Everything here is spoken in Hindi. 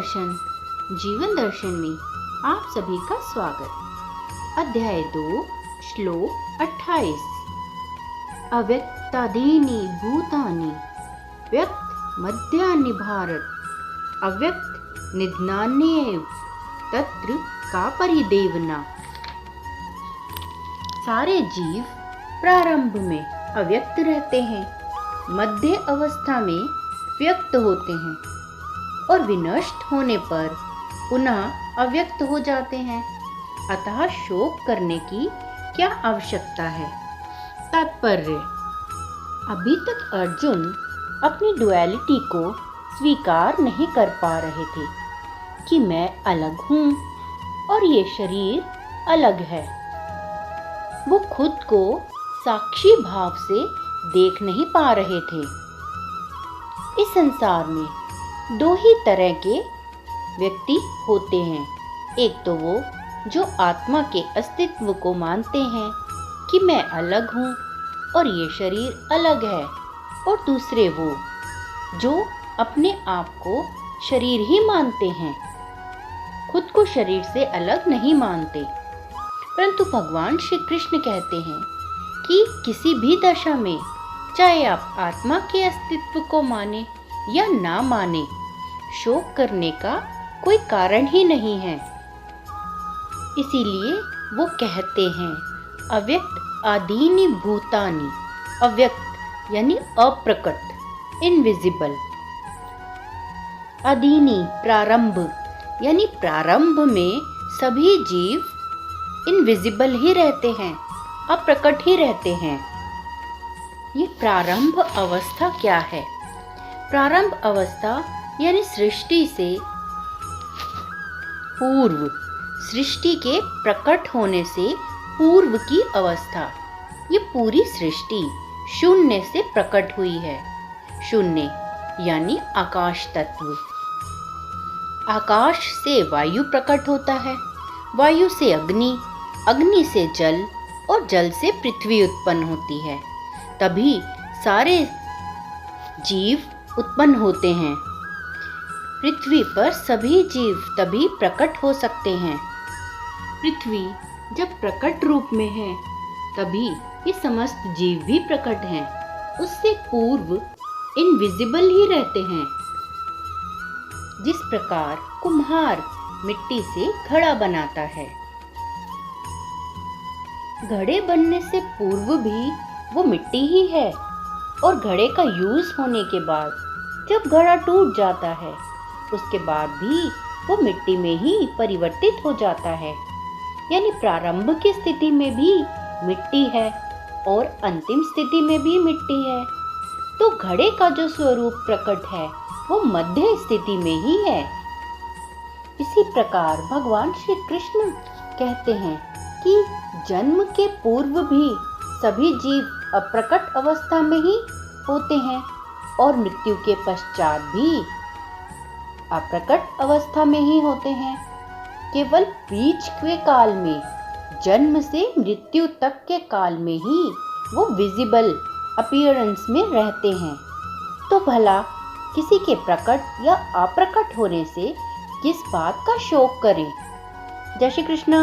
दर्शन जीवन दर्शन में आप सभी का स्वागत। अध्याय 2 श्लोक 28। अव्यक्तादीनि भूतानि व्यक्त मध्यानि भारत अव्यक्त निधनान्येव तत्र का परिदेवना। सारे जीव प्रारंभ में अव्यक्त रहते हैं, मध्य अवस्था में व्यक्त होते हैं और विनष्ट होने पर पुनः अव्यक्त हो जाते हैं। अतः शोक करने की क्या आवश्यकता है। तात्पर्य: अभी तक अर्जुन अपनी डुअलिटी को स्वीकार नहीं कर पा रहे थे कि मैं अलग हूँ और ये शरीर अलग है। वो खुद को साक्षी भाव से देख नहीं पा रहे थे। इस संसार में दो ही तरह के व्यक्ति होते हैं। एक तो वो जो आत्मा के अस्तित्व को मानते हैं कि मैं अलग हूँ और ये शरीर अलग है, और दूसरे वो जो अपने आप को शरीर ही मानते हैं, खुद को शरीर से अलग नहीं मानते। परंतु भगवान श्री कृष्ण कहते हैं कि किसी भी दशा में, चाहे आप आत्मा के अस्तित्व को माने या ना माने, शोक करने का कोई कारण ही नहीं है। इसीलिए वो कहते हैं अव्यक्त आदीनि भूतानि। अव्यक्त यानी अप्रकट, इनविजिबल। आदीनि प्रारंभ यानी प्रारंभ में सभी जीव इनविजिबल ही रहते हैं, अप्रकट ही रहते हैं। ये प्रारंभ अवस्था क्या है? प्रारंभ अवस्था यानी सृष्टि से पूर्व, सृष्टि के प्रकट होने से पूर्व की अवस्था। ये पूरी सृष्टि शून्य से प्रकट हुई है। शून्य यानी आकाश तत्व। आकाश से वायु प्रकट होता है, वायु से अग्नि, अग्नि से जल और जल से पृथ्वी उत्पन्न होती है। तभी सारे जीव उत्पन्न होते हैं। पृथ्वी पर सभी जीव तभी प्रकट हो सकते हैं। पृथ्वी जब प्रकट रूप में है तभी ये समस्त जीव भी प्रकट हैं। उससे पूर्व इनविजिबल ही रहते हैं। जिस प्रकार कुम्हार मिट्टी से घड़ा बनाता है, घड़े बनने से पूर्व भी वो मिट्टी ही है, और घड़े का यूज होने के बाद जब घड़ा टूट जाता है उसके बाद भी वो मिट्टी में ही परिवर्तित हो जाता है। यानी प्रारंभ की स्थिति में भी मिट्टी है और अंतिम स्थिति में भी मिट्टी है। तो घड़े का जो स्वरूप प्रकट है वो मध्य स्थिति में ही है। इसी प्रकार भगवान श्री कृष्ण कहते हैं कि जन्म के पूर्व भी सभी जीव अप्रकट अवस्था में ही होते हैं और मृत्यु के पश्चात भी अप्रकट अवस्था में ही होते हैं। केवल बीच के काल में, जन्म से मृत्यु तक के काल में ही वो विजिबल अपीयरेंस में रहते हैं। तो भला किसी के प्रकट या अप्रकट होने से किस बात का शोक करें। जय श्री कृष्ण।